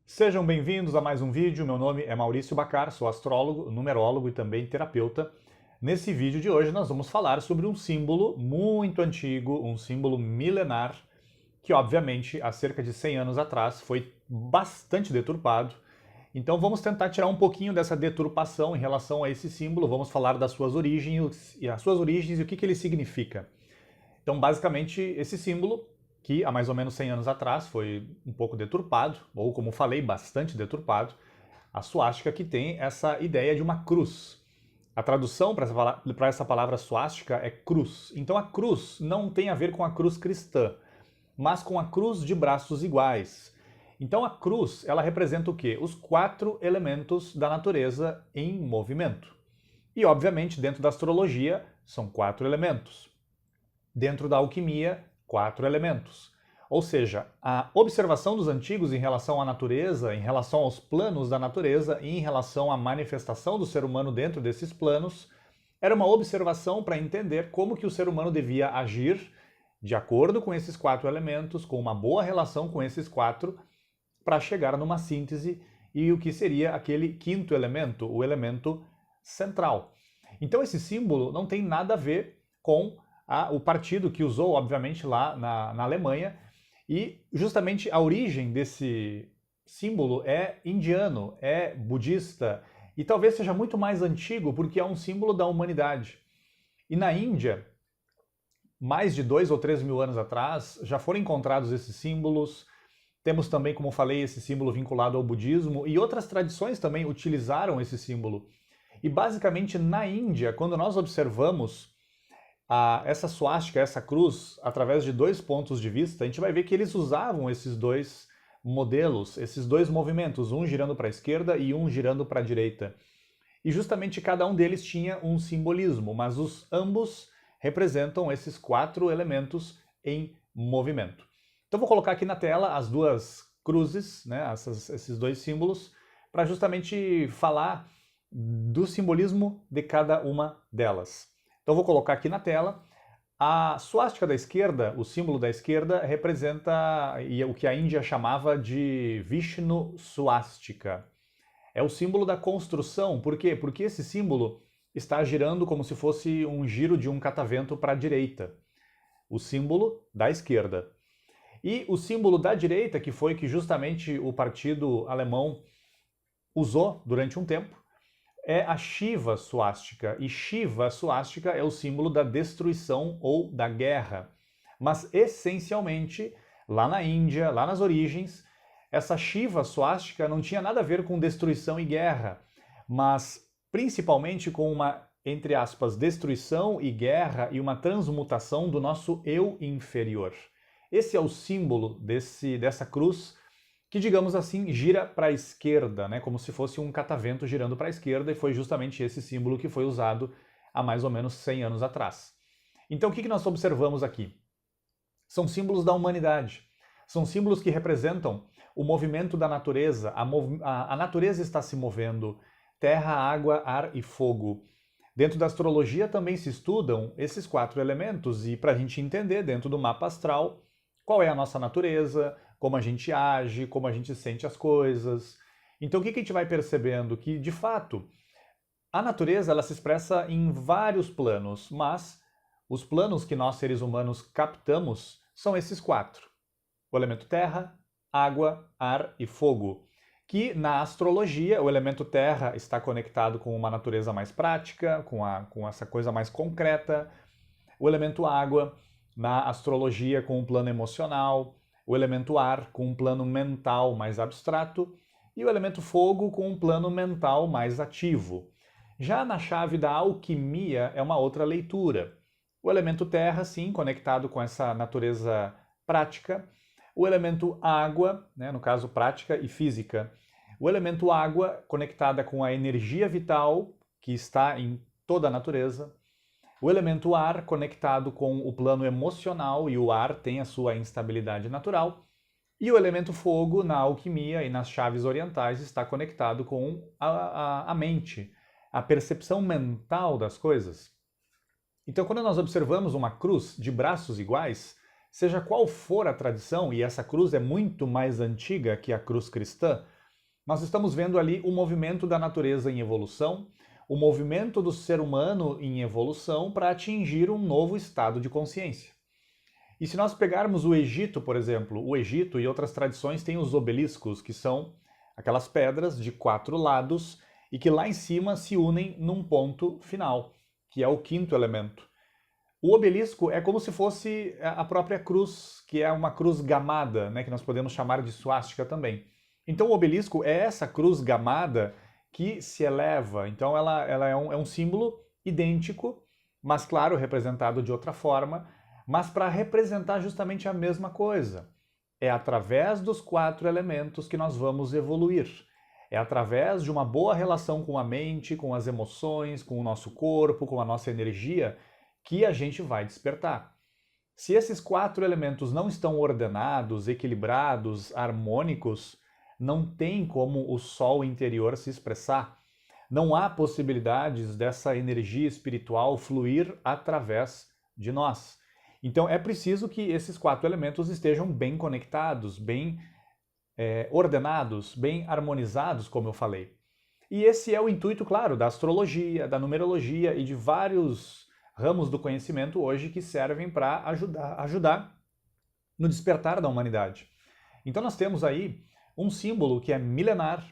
Sejam bem-vindos a mais um vídeo. Meu nome é Maurício Bacar, sou astrólogo, numerólogo e também terapeuta. Nesse vídeo de hoje nós vamos falar sobre um símbolo muito antigo, um símbolo milenar, que obviamente há cerca de 100 anos atrás foi bastante deturpado. Então vamos tentar tirar um pouquinho dessa deturpação em relação a esse símbolo, vamos falar das suas origens e o que ele significa. Então basicamente esse símbolo que há mais ou menos 100 anos atrás foi um pouco deturpado, ou como falei, bastante deturpado, a suástica que tem essa ideia de uma cruz. A tradução para essa palavra suástica é cruz. Então a cruz não tem a ver com a cruz cristã, mas com a cruz de braços iguais. Então a cruz, ela representa o quê? Os 4 elementos da natureza em movimento. E obviamente dentro da astrologia são 4 elementos. Dentro da alquimia, 4 elementos. Ou seja, a observação dos antigos em relação à natureza, em relação aos planos da natureza e em relação à manifestação do ser humano dentro desses planos, era uma observação para entender como que o ser humano devia agir de acordo com esses 4 elementos, com uma boa relação com esses 4, para chegar numa síntese e o que seria aquele 5º elemento, o elemento central. Então esse símbolo não tem nada a ver com o partido que usou, obviamente, lá na Alemanha, e justamente a origem desse símbolo é indiano, é budista, e talvez seja muito mais antigo porque é um símbolo da humanidade. E na Índia, mais de 2 ou 3 mil anos atrás, já foram encontrados esses símbolos. Temos também, como falei, esse símbolo vinculado ao budismo, e outras tradições também utilizaram esse símbolo. E basicamente na Índia, quando nós observamos essa suástica, essa cruz, através de 2 pontos de vista, a gente vai ver que eles usavam esses 2 modelos, esses 2 movimentos, um girando para a esquerda e um girando para a direita. E justamente cada um deles tinha um simbolismo, mas ambos representam esses 4 elementos em movimento. Então vou colocar aqui na tela as 2 cruzes, né, esses 2 símbolos, para justamente falar do simbolismo de cada uma delas. Então vou colocar aqui na tela. A suástica da esquerda, o símbolo da esquerda, representa o que a Índia chamava de Vishnu Swastika. É o símbolo da construção. Por quê? Porque esse símbolo está girando como se fosse um giro de um catavento para a direita. O símbolo da esquerda. E o símbolo da direita, que foi que justamente o partido alemão usou durante um tempo, é a Shiva Swastika. E Shiva Swastika é o símbolo da destruição ou da guerra. Mas, essencialmente, lá na Índia, lá nas origens, essa Shiva Swastika não tinha nada a ver com destruição e guerra, mas principalmente com uma, entre aspas, destruição e guerra e uma transmutação do nosso eu inferior. Esse é o símbolo dessa cruz, que, digamos assim, gira para a esquerda, né? Como se fosse um catavento girando para a esquerda, e foi justamente esse símbolo que foi usado há mais ou menos 100 anos atrás. Então o que nós observamos aqui? São símbolos da humanidade. São símbolos que representam o movimento da natureza. A natureza está se movendo. Terra, água, ar e fogo. Dentro da astrologia também se estudam esses 4 elementos, e para a gente entender dentro do mapa astral qual é a nossa natureza, como a gente age, como a gente sente as coisas. Então o que a gente vai percebendo? Que, de fato, a natureza ela se expressa em vários planos, mas os planos que nós, seres humanos, captamos são esses 4. O elemento terra, água, ar e fogo. Que na astrologia, o elemento terra está conectado com uma natureza mais prática, com essa coisa mais concreta. O elemento água, na astrologia, com um plano emocional. O elemento ar com um plano mental mais abstrato, e o elemento fogo com um plano mental mais ativo. Já na chave da alquimia é uma outra leitura. O elemento terra, sim, conectado com essa natureza prática. O elemento água, né, no caso prática e física. O elemento água conectada com a energia vital que está em toda a natureza. O elemento ar conectado com o plano emocional, e o ar tem a sua instabilidade natural. E o elemento fogo, na alquimia e nas chaves orientais, está conectado com a mente, a percepção mental das coisas. Então, quando nós observamos uma cruz de braços iguais, seja qual for a tradição, e essa cruz é muito mais antiga que a cruz cristã, Nós estamos vendo ali o movimento da natureza em evolução, o movimento do ser humano em evolução para atingir um novo estado de consciência. E se nós pegarmos o Egito, por exemplo, o Egito e outras tradições têm os obeliscos, que são aquelas pedras de 4 lados e que lá em cima se unem num ponto final, que é o 5º elemento. O obelisco é como se fosse a própria cruz, que é uma cruz gamada, né, que nós podemos chamar de suástica também. Então o obelisco é essa cruz gamada que se eleva. Então ela é um símbolo idêntico, mas claro, representado de outra forma, mas para representar justamente a mesma coisa. É através dos 4 elementos que nós vamos evoluir. É através de uma boa relação com a mente, com as emoções, com o nosso corpo, com a nossa energia, que a gente vai despertar. Se esses 4 elementos não estão ordenados, equilibrados, harmônicos, não tem como o sol interior se expressar. Não há possibilidades dessa energia espiritual fluir através de nós. Então é preciso que esses 4 elementos estejam bem conectados, bem ordenados, bem harmonizados, como eu falei. E esse é o intuito, claro, da astrologia, da numerologia e de vários ramos do conhecimento hoje que servem para ajudar no despertar da humanidade. Então nós temos aí um símbolo que é milenar,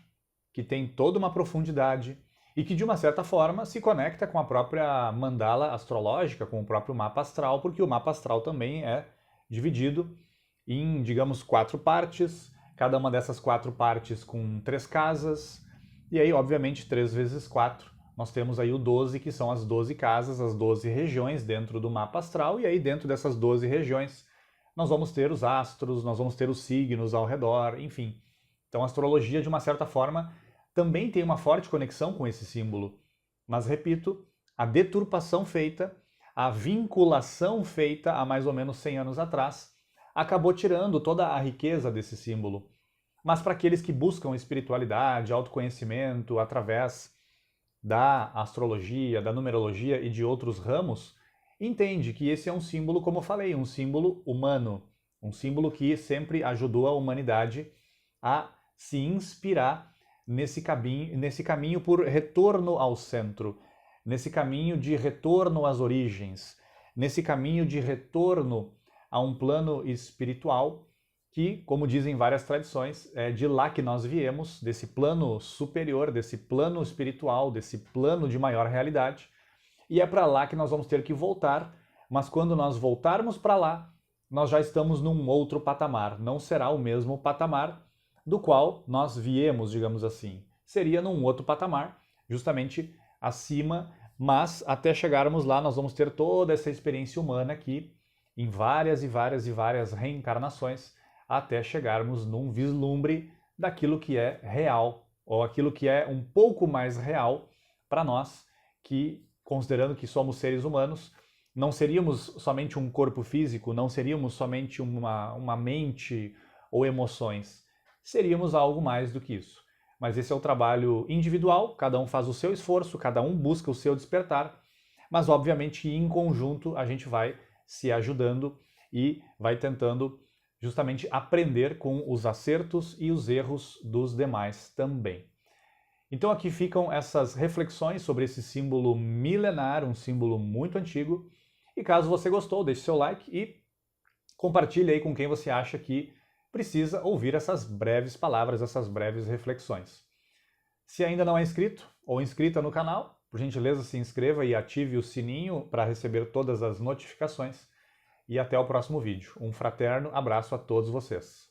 que tem toda uma profundidade e que de uma certa forma se conecta com a própria mandala astrológica, com o próprio mapa astral, porque o mapa astral também é dividido em, digamos, 4 partes, cada uma dessas 4 partes com 3 casas, e aí, obviamente, 3 vezes 4, nós temos aí o 12, que são as 12 casas, as 12 regiões dentro do mapa astral, e aí dentro dessas 12 regiões nós vamos ter os astros, nós vamos ter os signos ao redor, enfim. Então a astrologia, de uma certa forma, também tem uma forte conexão com esse símbolo. Mas, repito, a deturpação feita, a vinculação feita há mais ou menos 100 anos atrás, acabou tirando toda a riqueza desse símbolo. Mas para aqueles que buscam espiritualidade, autoconhecimento através da astrologia, da numerologia e de outros ramos, entende que esse é um símbolo, como eu falei, um símbolo humano, um símbolo que sempre ajudou a humanidade a se inspirar nesse caminho por retorno ao centro, nesse caminho de retorno às origens, nesse caminho de retorno a um plano espiritual que, como dizem várias tradições, é de lá que nós viemos, desse plano superior, desse plano espiritual, desse plano de maior realidade, e é para lá que nós vamos ter que voltar, mas quando nós voltarmos para lá, nós já estamos num outro patamar, não será o mesmo patamar do qual nós viemos, digamos assim. Seria num outro patamar, justamente acima, mas até chegarmos lá nós vamos ter toda essa experiência humana aqui, em várias e várias e várias reencarnações, até chegarmos num vislumbre daquilo que é real, ou aquilo que é um pouco mais real para nós, que, considerando que somos seres humanos, não seríamos somente um corpo físico, não seríamos somente uma mente ou emoções, seríamos algo mais do que isso. Mas esse é o trabalho individual, cada um faz o seu esforço, cada um busca o seu despertar, mas obviamente em conjunto a gente vai se ajudando e vai tentando justamente aprender com os acertos e os erros dos demais também. Então aqui ficam essas reflexões sobre esse símbolo milenar, um símbolo muito antigo. E caso você gostou, deixe seu like e compartilhe aí com quem você acha que precisa ouvir essas breves palavras, essas breves reflexões. Se ainda não é inscrito ou inscrita no canal, por gentileza se inscreva e ative o sininho para receber todas as notificações. E até o próximo vídeo. Um fraterno abraço a todos vocês.